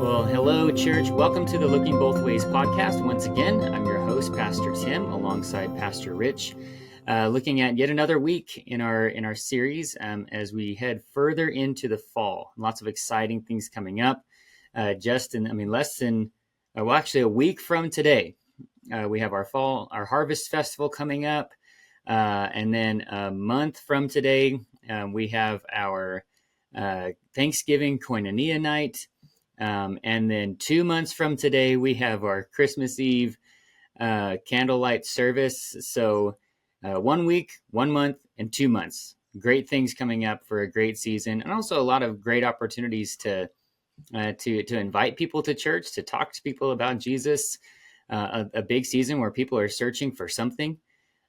Well, hello, church. Welcome to the Looking Both Ways podcast. Once again, I'm your host, Pastor Tim, alongside Pastor Rich, looking at yet another week in our series as we head further into the fall. Lots of exciting things coming up. Less than, actually a week from today, we have our harvest festival coming up, and then a month from today, we have our Thanksgiving Koinonia night. And then 2 months from today, we have our Christmas Eve candlelight service. So 1 week, 1 month, and 2 months. Great things coming up for a great season, and also a lot of great opportunities to invite people to church, to talk to people about Jesus. A big season where people are searching for something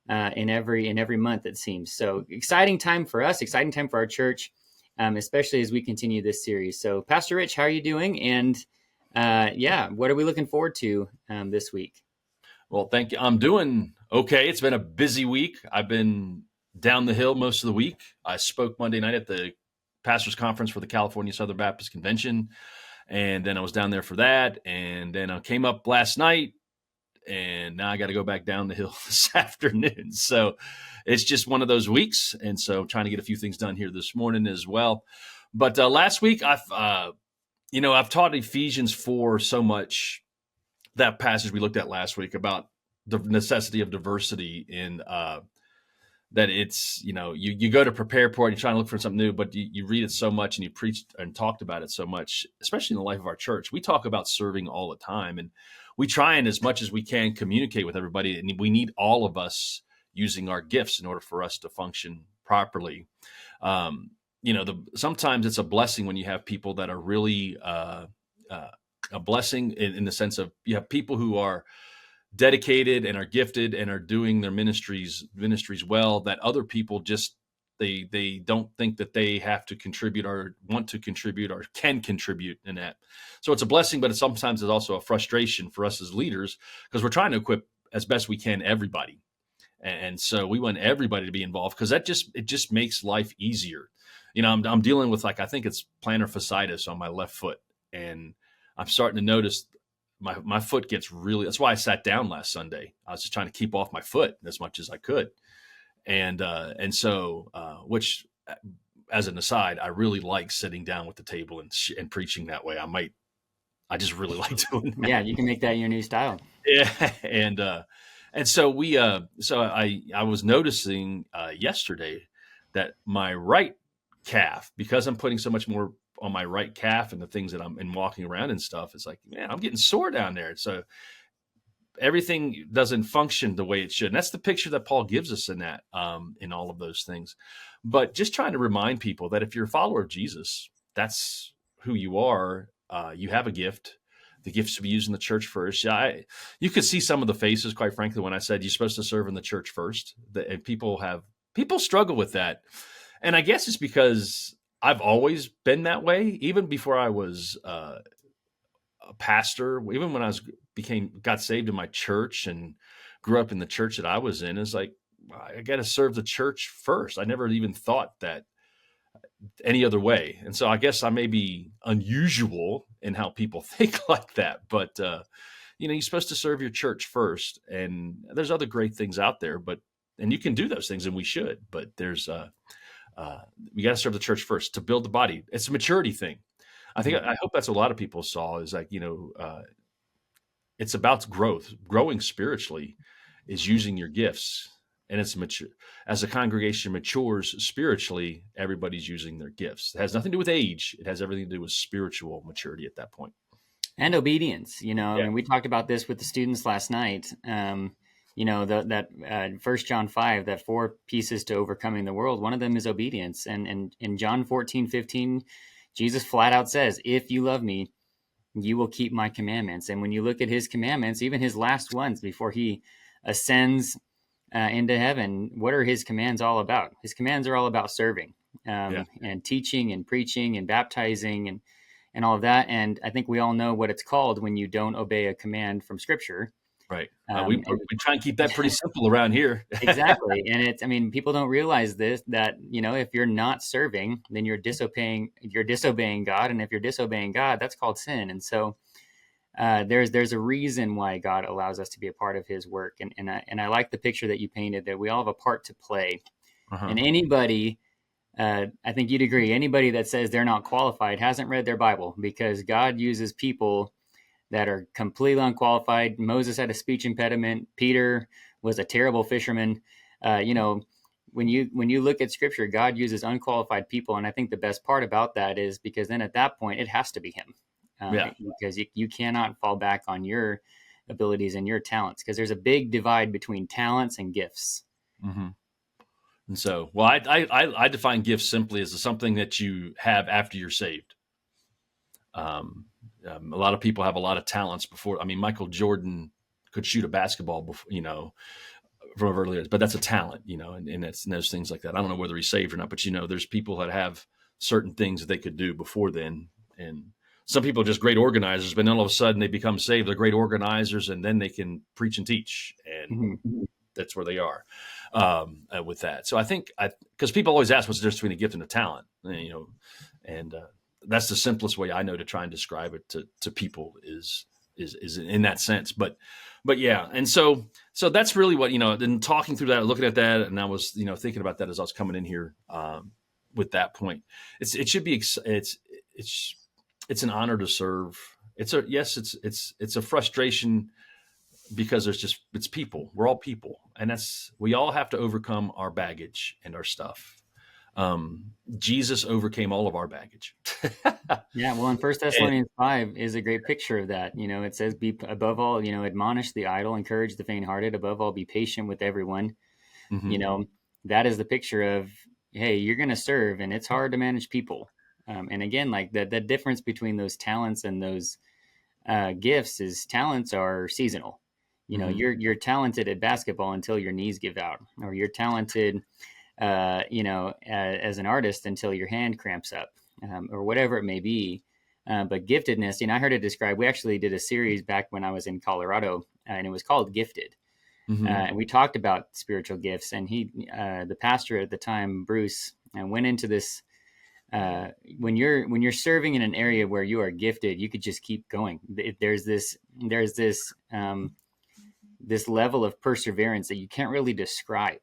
in every month, it seems. So exciting time for us, exciting time for our church. Especially as we continue this series. So, Pastor Rich, how are you doing? And what are we looking forward to this week? Well, thank you. I'm doing okay. It's been a busy week. I've been down the hill most of the week. I spoke Monday night at the Pastors Conference for the California Southern Baptist Convention, and then I was down there for that, and then I came up last night, and now I got to go back down the hill this afternoon. So it's just one of those weeks. And so trying to get a few things done here this morning as well. But last week, I've taught Ephesians 4 so much, that passage we looked at last week about the necessity of diversity in that it's, you go to prepare for it, you're trying to look for something new, but you read it so much and you preached and talked about it so much, especially in the life of our church. We talk about serving all the time, and we try and as much as we can communicate with everybody, and we need all of us using our gifts in order for us to function properly. Sometimes it's a blessing when you have people that are really a blessing in the sense of you have people who are dedicated and are gifted and are doing their ministries well, that other people just they don't think that they have to contribute or want to contribute or can contribute in that. So it's a blessing, but sometimes it's also a frustration for us as leaders because we're trying to equip as best we can everybody. And so we want everybody to be involved because it just makes life easier. I'm dealing with, I think it's plantar fasciitis on my left foot, and I'm starting to notice my foot gets really, that's why I sat down last Sunday. I was just trying to keep off my foot as much as I could. And so, which as an aside, I really like sitting down with the table and preaching that way. I just really like doing that. Yeah, you can make that your new style. Yeah. And so I was noticing yesterday that my right calf, because I'm putting so much more on my right calf and the things that I'm walking around and stuff, it's like, man, I'm getting sore down there. So everything doesn't function the way it should. And that's the picture that Paul gives us in that, in all of those things. But just trying to remind people that if you're a follower of Jesus, that's who you are. You have a gift. The gift's to be used in the church first. You could see some of the faces, quite frankly, when I said you're supposed to serve in the church first. And people struggle with that. And I guess it's because I've always been that way, even before I was a pastor, even when I got saved in my church and grew up in the church that I was in. It's like, I got to serve the church first. I never even thought that any other way. And so I guess I may be unusual in how people think like that, but you're supposed to serve your church first, and there's other great things out there, and you can do those things, and we should, but there's we got to serve the church first to build the body. It's a maturity thing. I hope that's what a lot of people saw is it's about growth. Growing spiritually is using your gifts, and it's mature. As a congregation matures spiritually, everybody's using their gifts. It has nothing to do with age. It has everything to do with spiritual maturity at that point. And obedience. We talked about this with the students last night. That 1 John 5, that 4 pieces to overcoming the world, one of them is obedience. And in John 14:15, Jesus flat out says, if you love me, you will keep my commandments. And when you look at his commandments, even his last ones before he ascends into heaven, what are his commands all about? His commands are all about serving and teaching and preaching and baptizing and all of that. And I think we all know what it's called when you don't obey a command from Scripture. Right. We And try and keep that pretty simple around here. exactly. And it's, I mean, people don't realize this, that, you know, if you're not serving, then you're disobeying God. And if you're disobeying God, that's called sin. And so there's a reason why God allows us to be a part of his work. And I like the picture that you painted, that we all have a part to play. Uh-huh. And anybody, I think you'd agree, anybody that says they're not qualified hasn't read their Bible, because God uses people that are completely unqualified. Moses had a speech impediment. Peter was a terrible fisherman. You know, when you look at Scripture, God uses unqualified people, and I think the best part about that is because then at that point it has to be Him, Yeah. because you cannot fall back on your abilities and your talents, because there's a big divide between talents and gifts. Mm-hmm. And so, well, I define gifts simply as something that you have after you're saved. A lot of people have a lot of talents before. I mean, Michael Jordan could shoot a basketball before, you know, from early years, but that's a talent, you know, and it's, and those things like that. I don't know whether he's saved or not, but you know, there's people that have certain things that they could do before then. And some people are just great organizers, but then all of a sudden they become saved. They're great organizers, and then they can preach and teach, and Mm-hmm. that's where they are with that. So I think because people always ask what's the difference between a gift and a talent, you know, and that's the simplest way I know to try and describe it to people is in that sense. But yeah, and so that's really what, you know. Then talking through that, looking at that, and I was, you know, thinking about that as I was coming in here with that point. It should be it's an honor to serve. It's a frustration, because it's people. We're all people, and we all have to overcome our baggage and our stuff. Jesus overcame all of our baggage. Yeah, well, in First And, Thessalonians 5 is a great picture of that. You know, it says, "Be above all, you know, admonish the idle, encourage the faint-hearted. Above all, be patient with everyone." You mhm, know, that is the picture of, hey, you're going to serve, and it's hard to manage people. And again, like the difference between those talents and those gifts is talents are seasonal. You know, mhm, you're talented at basketball until your knees give out, or you're talented, you know, as an artist until your hand cramps up, or whatever it may be. But giftedness, you know, I heard it described. We actually did a series back when I was in Colorado, and it was called Gifted. mhm. And we talked about spiritual gifts, and the pastor at the time, Bruce, went into this. When you're serving in an area where you are gifted, you could just keep going. There's this level of perseverance that you can't really describe.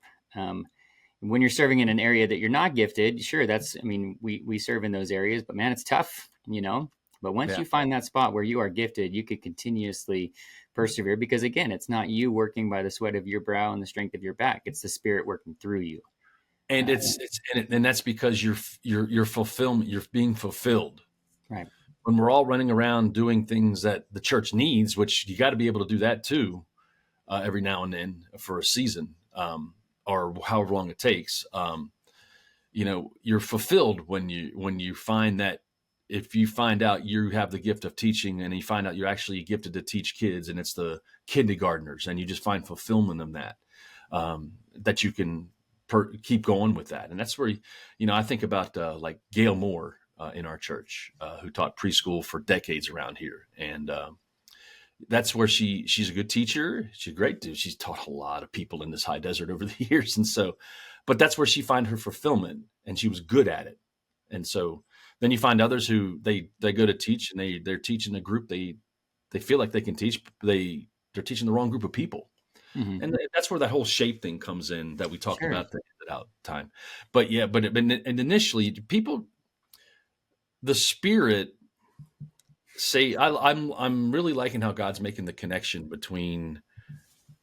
When you're serving in an area that you're not gifted, sure, I mean, we serve in those areas, but man, it's tough, you know. But once Yeah. you find that spot where you are gifted, you could continuously persevere, because again, it's not you working by the sweat of your brow and the strength of your back; it's the Spirit working through you. And Uh, and that's because you're fulfillment. You're being fulfilled. right. When we're all running around doing things that the church needs, which you got to be able to do that too, every now and then for a season, or however long it takes. You know, you're fulfilled when you find that, if you find out you have the gift of teaching, and you find out you're actually gifted to teach kids, and it's the kindergartners, and you just find fulfillment in that, that you can keep going with that. And that's where, you know, I think about like Gail Moore in our church, who taught preschool for decades around here. And that's where she's a good teacher. She's great. She's taught a lot of people in this high desert over the years. And so, but that's where she find her fulfillment, and she was good at it. And so then you find others who they go to teach, and they're teaching a group. They feel like they can teach. They're teaching the wrong group of people. Hmm. And that's where that whole shape thing comes in that we talked Sure. about the out time. But yeah, and initially people, the Spirit say, I'm really liking how God's making the connection between,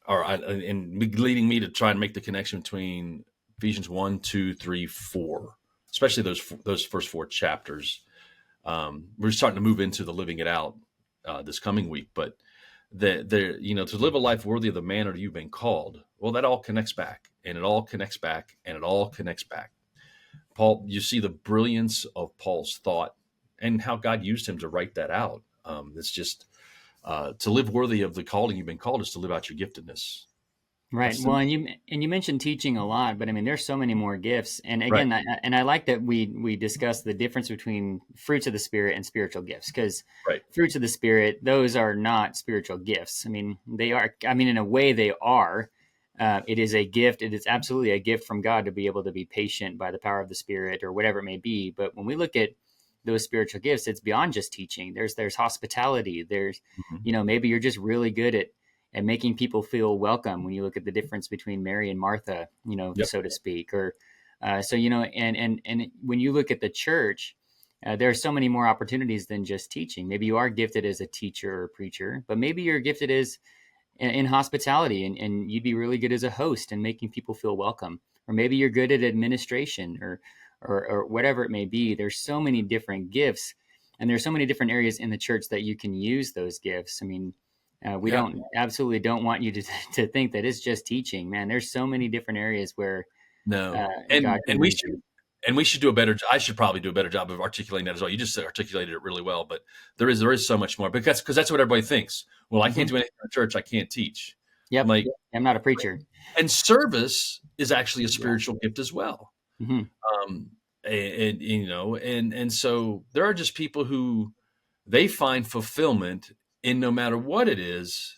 and leading me to try and make the connection between Ephesians 1, 2, 3, 4, especially those first four chapters. We're starting to move into the living it out this coming week, but you know, to live a life worthy of the manner you've been called. Well, that all connects back, and it all connects back, and it all connects back. Paul, you see the brilliance of Paul's thought and how God used him to write that out. It's just to live worthy of the calling you've been called is to live out your giftedness. Right. That's the Well, and you mentioned teaching a lot, but I mean, there's so many more gifts. And right, again, I like that we discuss the difference between fruits of the spirit and spiritual gifts, because right. fruits of the spirit, those are not spiritual gifts. I mean, they are. I mean, in a way, they are. It is a gift. It is absolutely a gift from God to be able to be patient by the power of the Spirit or whatever it may be. But when we look at those spiritual gifts, it's beyond just teaching. There's hospitality. There's, Mhm. maybe you're just really good at making people feel welcome. When you look at the difference between Mary and Martha, Yep. so to speak, or so and when you look at the church, there are so many more opportunities than just teaching. Maybe you are gifted as a teacher or preacher, but maybe you're gifted as in hospitality, and you'd be really good as a host and making people feel welcome. Or maybe you're good at administration, or whatever it may be. There's so many different gifts, and there's so many different areas in the church that you can use those gifts. I mean, we Yeah. don't absolutely don't want you to to think that it's just teaching. Man, there's so many different areas where No. God And can we use should you. do a better I should probably do a better job of articulating that as well. You just articulated it really well, but there is so much more because that's what everybody thinks. Well, I can't Hmm. do anything in church, I can't teach. I'm Yep, like, I'm not a preacher. and service is actually a Yeah. spiritual gift as well. Hmm. Um, and so there are just people who they find fulfillment in no matter what it is,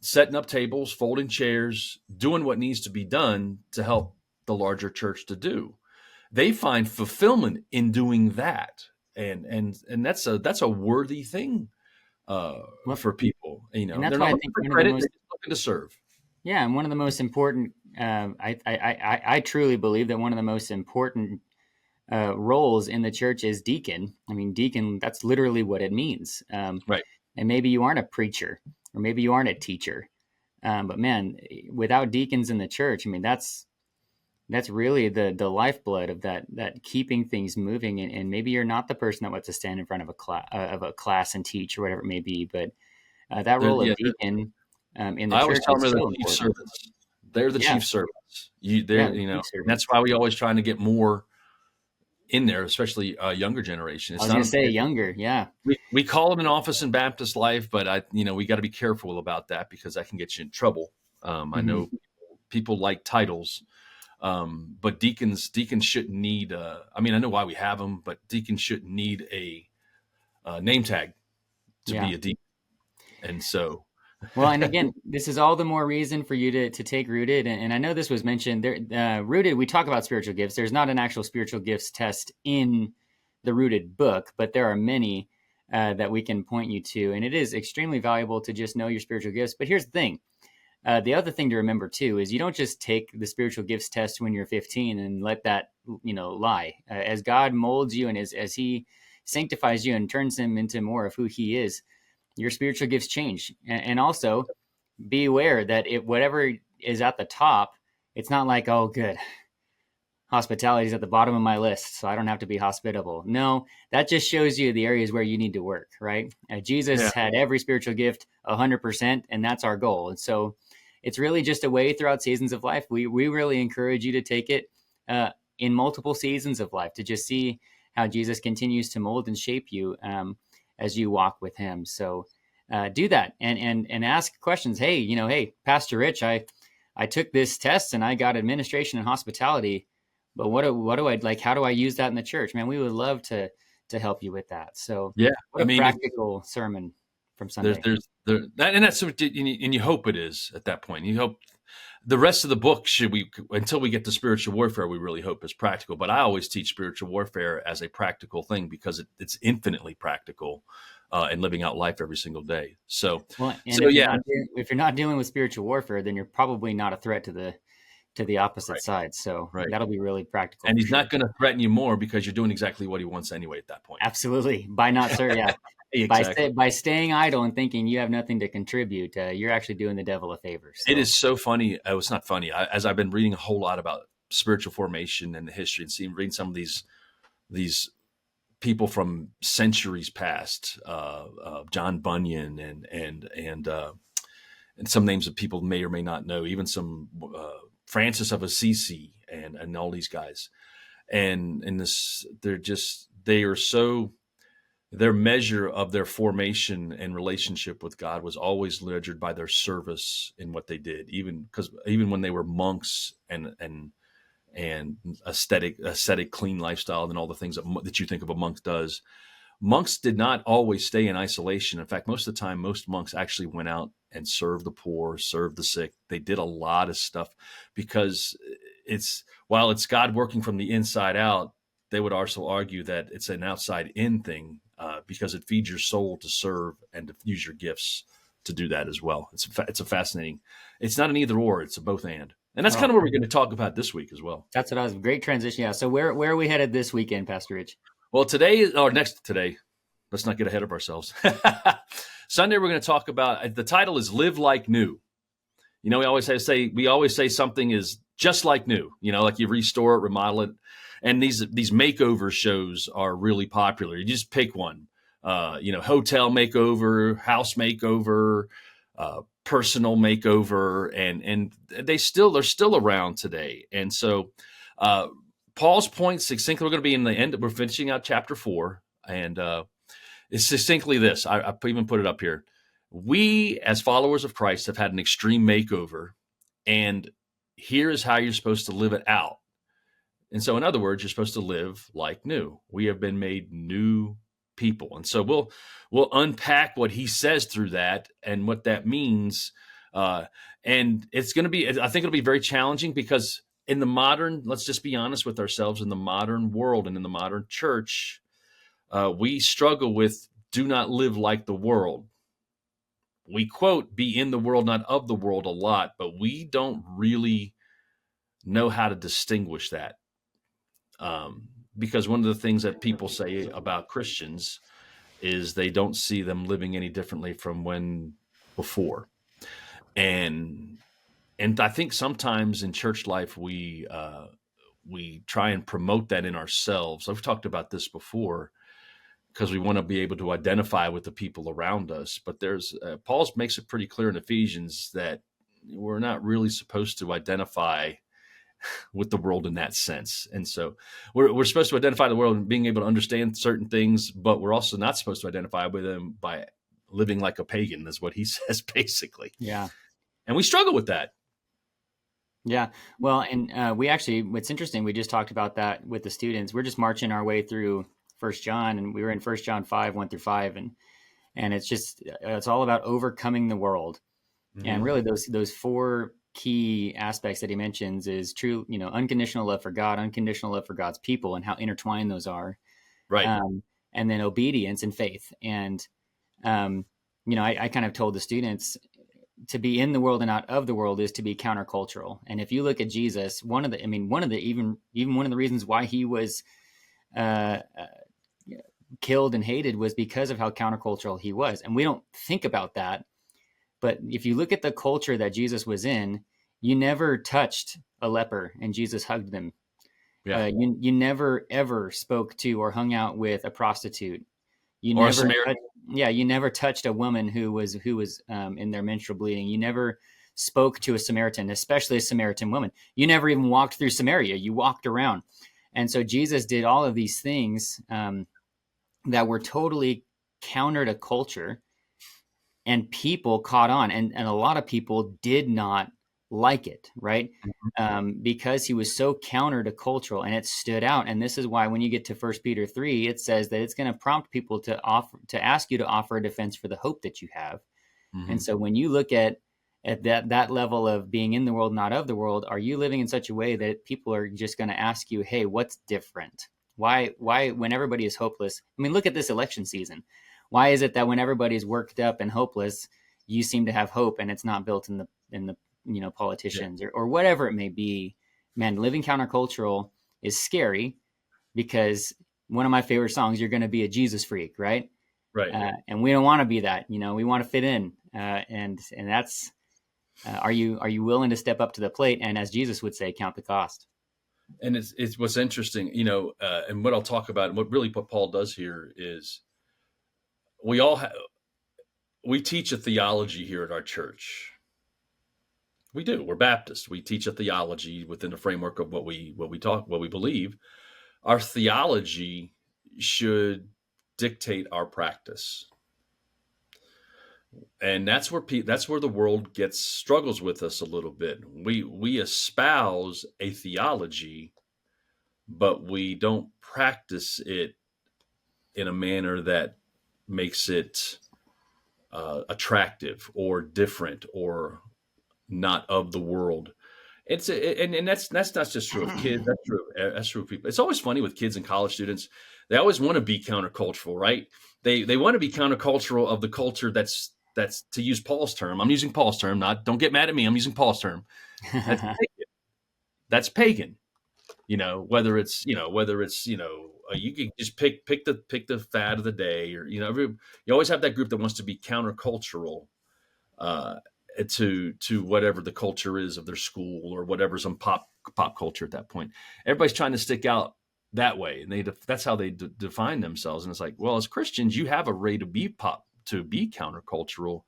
setting up tables, folding chairs, doing what needs to be done to help the larger church to do. They find fulfillment in doing that, and that's a worthy thing Well, for people. and They're that's not why I looking think for one of the credit; they're most just looking to serve. Yeah, and one of the most important, I truly believe that one of the most important roles in the church is deacon. I mean, deacon, that's literally what it means. Right. And maybe you aren't a preacher, or maybe you aren't a teacher. But man, without deacons in the church, I mean, that's really the lifeblood of that keeping things moving. And maybe you're not the person that wants to stand in front of a class and teach or whatever it may be, but that role of Yeah, deacon in the I always church tell them is they're the so chief important. servants. They're the Yeah, chief servants. You, yeah, they're, the chief and that's servants. why we always trying to get more in there, especially younger generation. I It's was going not to say younger. Yeah. we call it an office in Baptist life, but we got to be careful about that because that can get you in trouble. I Hmm. know people like titles, but deacons shouldn't need. I mean, I know why we have them, but deacons shouldn't need a name tag to Yeah. be a deacon. And so, Well, and again, this is all the more reason for you to take Rooted. And I know this was mentioned there. Rooted, we talk about spiritual gifts. There's not an actual spiritual gifts test in the Rooted book, but there are many that we can point you to. And it is extremely valuable to just know your spiritual gifts. But here's the thing. The other thing to remember too is you don't just take the spiritual gifts test when you're 15 and let that lie. As God molds you and as He sanctifies you and turns him into more of who He is, your spiritual gifts change. And also be aware that whatever is at the top, it's not like, oh, good, hospitality is at the bottom of my list, so I don't have to be hospitable. No, that just shows you the areas where you need to work, right? yeah, Jesus had every spiritual gift 100%, and that's our goal. And so it's really just a way throughout seasons of life. We really encourage you to take it in multiple seasons of life to just see how Jesus continues to mold and shape you as you walk with Him. So do that and ask questions. Hey, hey, Pastor Rich, I took this test and I got administration and hospitality, but what do I like? How do I use that in the church? Man, we would love to help you with that. So, yeah. what I a mean, practical sermon from Sunday. and that's what and you hope it is at that point. You hope the rest of the book until we get to spiritual warfare, we really hope is practical. But I always teach spiritual warfare as a practical thing because it's infinitely practical in living out life every single day. Well, and So if you're yeah, not if you're not dealing with spiritual warfare, then you're probably not a threat to the opposite right, side. So right. that'll be really practical And for he's sure. not going to threaten you more because you're doing exactly what he wants anyway at that point. Absolutely. By not, sir. Yeah. Exactly. By staying idle and thinking you have nothing to contribute, you're actually doing the devil a favor. It So is so funny. It's not funny. As I've been reading a whole lot about spiritual formation and the history and reading some of these people from centuries past, John Bunyan and some names that people may or may not know, even some Francis of Assisi and all these guys, and this they are so their measure of their formation and relationship with God was always measured by their service in what they did, even when they were monks and ascetic, clean lifestyle, and all the things that you think of a monk does. Monks did not always stay in isolation. In fact, most of the time, most monks actually went out and served the poor, served the sick. They did a lot of stuff because while it's God working from the inside out, they would also argue that it's an outside in thing because it feeds your soul to serve and to use your gifts to do that as well. It's a fascinating. It's not an either or. It's a both and that's kind of what we're going to talk about this week as well. That's what I was. Great transition. Yeah. So where are we headed this weekend, Pastor Rich? Well, today, let's not get ahead of ourselves. Sunday, we're going to talk about, the title is Live Like New. We always say something is just like new, like you restore it, remodel it. And these makeover shows are really popular. You just pick one, hotel makeover, house makeover, personal makeover, and they're still around today. And so, Paul's point succinctly, we're going to be in the end. We're finishing out chapter 4, and it's succinctly this. I even put it up here. We, as followers of Christ, have had an extreme makeover, and here is how you're supposed to live it out. And so, in other words, you're supposed to live like new. We have been made new people, and so we'll unpack what he says through that and what that means. And it's going to be, I think, it'll be very challenging because in the modern, let's just be honest with ourselves, in the modern world and in the modern church, we struggle with do not live like the world. We quote, be in the world, not of the world a lot, but we don't really know how to distinguish that. Because one of the things that people say about Christians is they don't see them living any differently from when before. And I think sometimes in church life, we try and promote that in ourselves. I've talked about this before because we want to be able to identify with the people around us. But Paul makes it pretty clear in Ephesians that we're not really supposed to identify with the world in that sense. And so we're supposed to identify the world and being able to understand certain things, but we're also not supposed to identify with them by living like a pagan, is what he says, basically. Yeah. And we struggle with that. Yeah. Well, and we actually, what's interesting, we just talked about that with the students. We're just marching our way through 1 John, and we were in 1 John 5, 1-5. And it's all about overcoming the world. Mm-hmm. And really those 4 key aspects that he mentions is true, unconditional love for God, unconditional love for God's people, and how intertwined those are. Right. And then obedience and faith. And, I kind of told the students to be in the world and not of the world is to be countercultural. And if you look at Jesus, one of the reasons why he was, killed and hated was because of how countercultural he was. And we don't think about that. But if you look at the culture that Jesus was in, you never touched a leper and Jesus hugged them. Yeah. You never ever spoke to or hung out with a prostitute. You never touched a woman who was in their menstrual bleeding. You never spoke to a Samaritan, especially a Samaritan woman. You never even walked through Samaria. You walked around. And so Jesus did all of these things that were totally counter to culture. And people caught on, and a lot of people did not like it, right? Mm-hmm. Because he was so counter to cultural, and it stood out. And this is why when you get to 1 Peter 3, it says that it's going to prompt people to ask you to offer a defense for the hope that you have. Mm-hmm. And so when you look at that level of being in the world, not of the world, are you living in such a way that people are just going to ask you, hey, what's different? Why when everybody is hopeless? I mean, look at this election season. Why is it that when everybody's worked up and hopeless, you seem to have hope, and it's not built in the politicians or whatever it may be? Man, living countercultural is scary because one of my favorite songs, "You're going to be a Jesus freak," right? Right. And we don't want to be that. We want to fit in, and that's are you willing to step up to the plate and, as Jesus would say, count the cost? And it's what's interesting, and what I'll talk about, and what Paul does here is. We teach a theology here at our church. We do. We're Baptist. We teach a theology within the framework of what we believe. Our theology should dictate our practice. And that's where the world struggles with us a little bit. We espouse a theology, but we don't practice it in a manner that makes it attractive or different or not of the world. And that's not just true of kids. That's true of people. It's always funny with kids and college students. They always want to be countercultural, right? They want to be countercultural of the culture that's to use Paul's term. I'm using Paul's term. Don't get mad at me. I'm using Paul's term. That's pagan. That's pagan. Whether it's you can just pick the fad of the day, or you always have that group that wants to be countercultural to whatever the culture is of their school or whatever's on pop culture at that point. Everybody's trying to stick out that way, and that's how they define themselves. And it's like, well, as Christians, you have a right to be countercultural,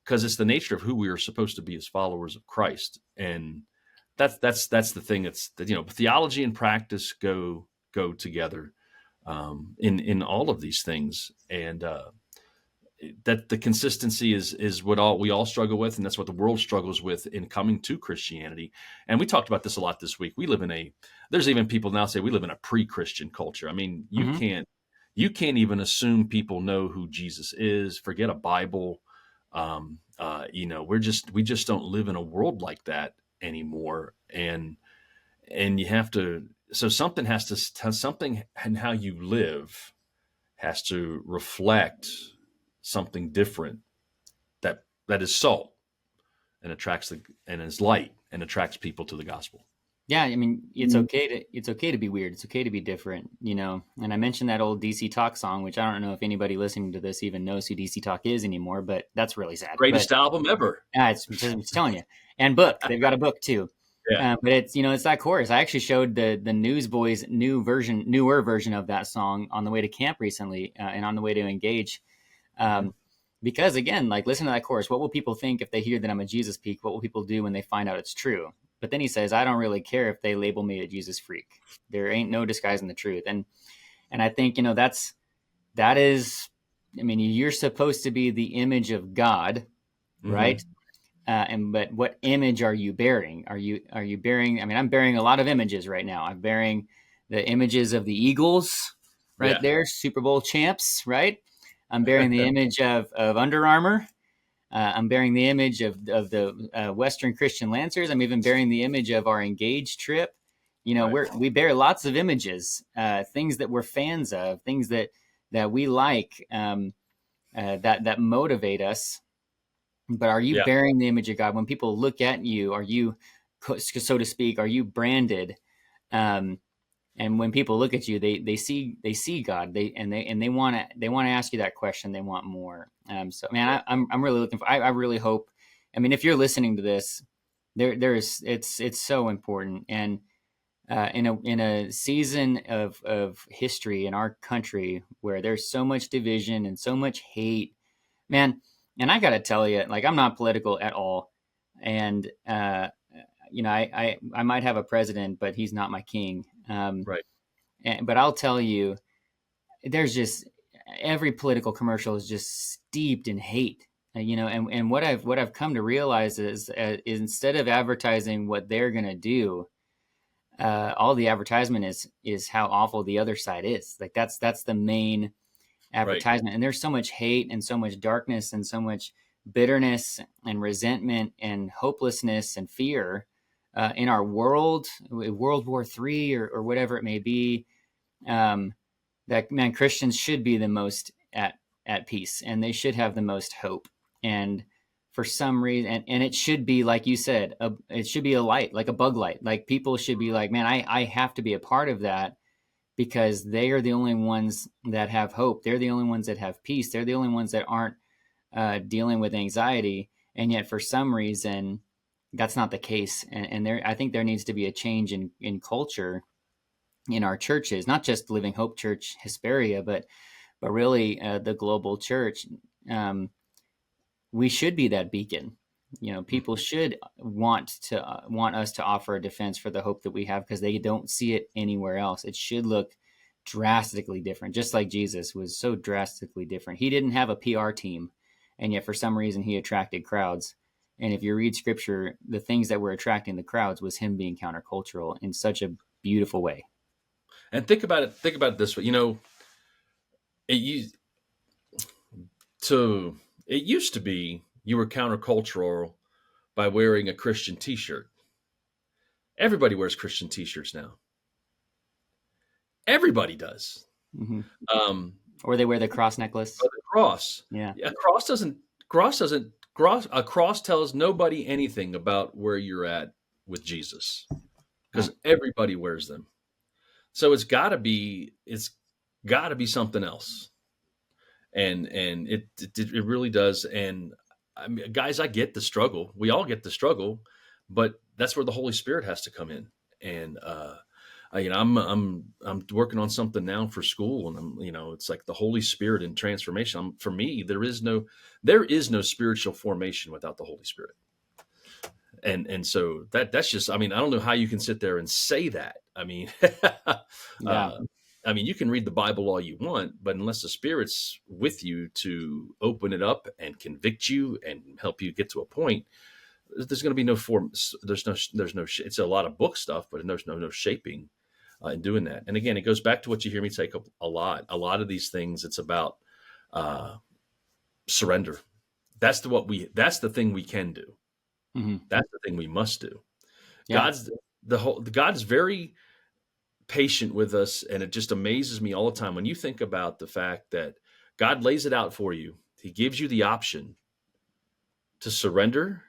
because it's the nature of who we are supposed to be as followers of Christ. And that's the thing. It's theology and practice go together in all of these things, and that the consistency is what we all struggle with, and that's what the world struggles with in coming to Christianity. And we talked about this a lot this week. There's even people now say we live in a pre-Christian culture. I mean, you can't even assume people know who Jesus is. Forget a Bible. We just don't live in a world like that anymore. And you have to. So something and how you live has to reflect something different that is salt and is light and attracts people to the gospel. Yeah, I mean, it's okay to be weird. It's okay to be different, And I mentioned that old DC Talk song, which I don't know if anybody listening to this even knows who DC Talk is anymore, but that's really sad. Greatest album ever. Yeah, I'm telling you. And book. They've got a book too. Yeah. But it's that chorus. I actually showed the Newsboys newer version of that song on the way to camp recently, and on the way to Engage. Because again, listen to that chorus. What will people think if they hear that I'm a Jesus peak? What will people do when they find out it's true? But then he says, I don't really care if they label me a Jesus freak. There ain't no disguising the truth. And I think, that is, you're supposed to be the image of God, right? But what image are you bearing? Are you bearing, I'm bearing a lot of images right now. I'm bearing the images of the Eagles right there, Super Bowl champs, right? I'm bearing the image of Under Armour. I'm bearing the image of the Western Christian Lancers. I'm even bearing the image of our Engage trip. We bear lots of images, things that we're fans of, things that we like, that motivate us. But are you bearing the image of God? When people look at you, are you, so to speak, are you branded? And when people look at you, they see God. They want to ask you that question. They want more. So man, I'm really looking for. I really hope. If you're listening to this, it's so important. And in a season of history in our country where there's so much division and so much hate, man. And I got to tell you, I'm not political at all, and I might have a president, but he's not my king. Right. But I'll tell you, there's just every political commercial is just steeped in hate, and what I've come to realize is instead of advertising what they're going to do, all the advertisement is how awful the other side is. That's the main advertisement. Right. And there's so much hate and so much darkness and so much bitterness and resentment and hopelessness and fear in our world, World War III or whatever it may be, that man, Christians should be the most at peace, and they should have the most hope. And for some reason, and it should be, like you said, it should be a light, like a bug light. Like people should be like, man, I have to be a part of that, because they are the only ones that have hope. They're the only ones that have peace. They're the only ones that aren't dealing with anxiety. And yet for some reason, that's not the case. And I think there needs to be a change in culture in our churches, not just Living Hope Church Hesperia, but really the global church. We should be that beacon. People should want us to offer a defense for the hope that we have, because they don't see it anywhere else. It should look drastically different, just like Jesus was so drastically different. He didn't have a PR team, and yet for some reason he attracted crowds. And if you read scripture, the things that were attracting the crowds was him being countercultural in such a beautiful way. And think about it. Think about it this way. It used to be you were countercultural by wearing a Christian T-shirt. Everybody wears Christian T-shirts now. Everybody does. Mm-hmm. Or they wear the cross necklace. Or the cross. Yeah. A cross tells nobody anything about where you're at with Jesus, because everybody wears them. So it's got to be something else. And it really does. And I mean, guys, I get the struggle. We all get the struggle, but that's where the Holy Spirit has to come in. And I'm working on something now for school, and it's like the Holy Spirit and transformation. For me, there is no spiritual formation without the Holy Spirit. And so that's just, I don't know how you can sit there and say that. You can read the Bible all you want, but unless the Spirit's with you to open it up and convict you and help you get to a point, there's going to be no form. There's no. It's a lot of book stuff, but there's no shaping in doing that. And again, it goes back to what you hear me take a lot. A lot of these things, it's about surrender. That's the thing we can do. Mm-hmm. That's the thing we must do. Yeah. God is very patient with us, and it just amazes me all the time when you think about the fact that God lays it out for you. He gives you the option to surrender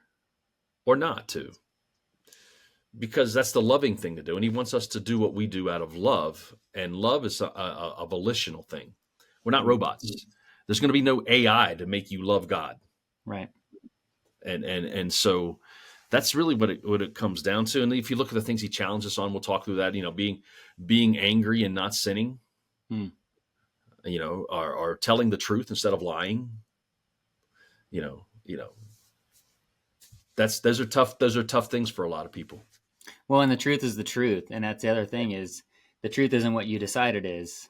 or not to, because that's the loving thing to do, and he wants us to do what we do out of love, and love is a volitional thing. We're not robots. There's going to be no AI to make you love God, right? And so that's really what it comes down to. And if you look at the things he challenges us on, we'll talk through that. Being angry and not sinning, or telling the truth instead of lying. Those are tough things for a lot of people. Well, and the truth is the truth, and that's the other thing is the truth isn't what you decide it is.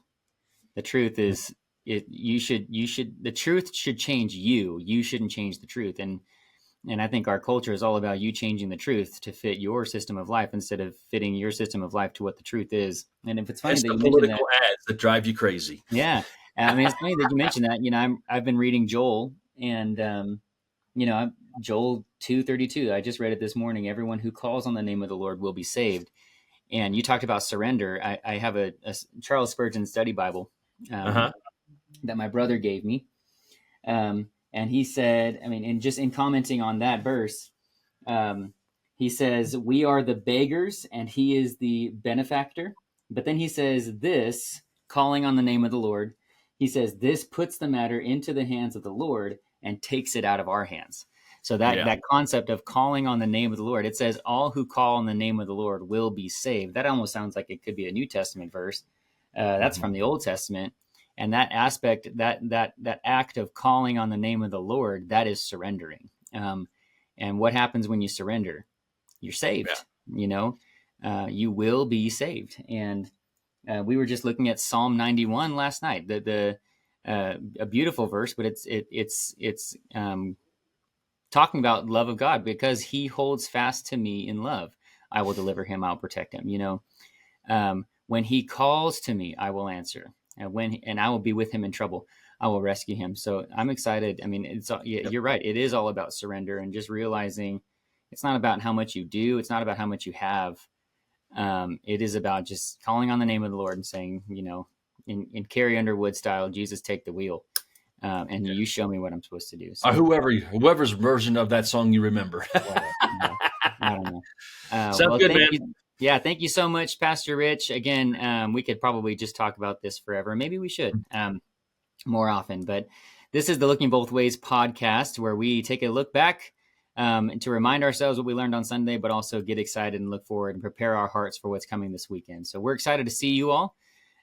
The truth is the truth should change you. You shouldn't change the truth. And I think our culture is all about you changing the truth to fit your system of life instead of fitting your system of life to what the truth is. And if it's funny that you mentioned that, ads that drive you crazy. Yeah. It's funny that you mentioned that. I've been reading Joel, and Joel 2:32. I just read it this morning. Everyone who calls on the name of the Lord will be saved. And you talked about surrender. I have a Charles Spurgeon study Bible that my brother gave me. And he said, and just in commenting on that verse, he says, we are the beggars and he is the benefactor. But then he says this, calling on the name of the Lord, he says, this puts the matter into the hands of the Lord and takes it out of our hands. So that concept of calling on the name of the Lord, it says all who call on the name of the Lord will be saved. That almost sounds like it could be a New Testament verse. That's from the Old Testament. And that aspect, that act of calling on the name of the Lord, that is surrendering. And what happens when you surrender? You're saved. Yeah. You will be saved. And we were just looking at Psalm 91 last night. A beautiful verse, but it's talking about love of God, because he holds fast to me in love. I will deliver him. I'll protect him. When he calls to me, I will answer. And I will be with him in trouble. I will rescue him. So I'm excited. You're right. It is all about surrender and just realizing it's not about how much you do. It's not about how much you have. It is about just calling on the name of the Lord and saying, in Carrie Underwood style, Jesus, take the wheel. And you show me what I'm supposed to do. So, whoever's version of that song you remember. I don't know. Sounds good, man. Thank you so much, Pastor Rich. Again, we could probably just talk about this forever. Maybe we should more often. But this is the Looking Both Ways podcast, where we take a look back to remind ourselves what we learned on Sunday, but also get excited and look forward and prepare our hearts for what's coming this weekend. So we're excited to see you all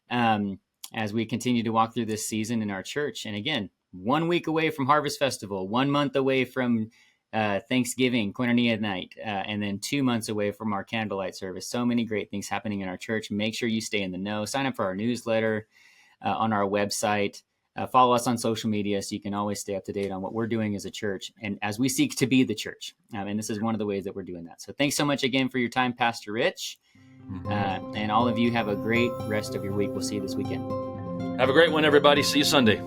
as we continue to walk through this season in our church. And again, 1 week away from Harvest Festival, 1 month away from Thanksgiving, Koinonia night, and then 2 months away from our candlelight service. So many great things happening in our church. Make sure you stay in the know. Sign up for our newsletter on our website. Follow us on social media so you can always stay up to date on what we're doing as a church and as we seek to be the church. And this is one of the ways that we're doing that. So thanks so much again for your time, Pastor Rich. And all of you have a great rest of your week. We'll see you this weekend. Have a great one, everybody. See you Sunday.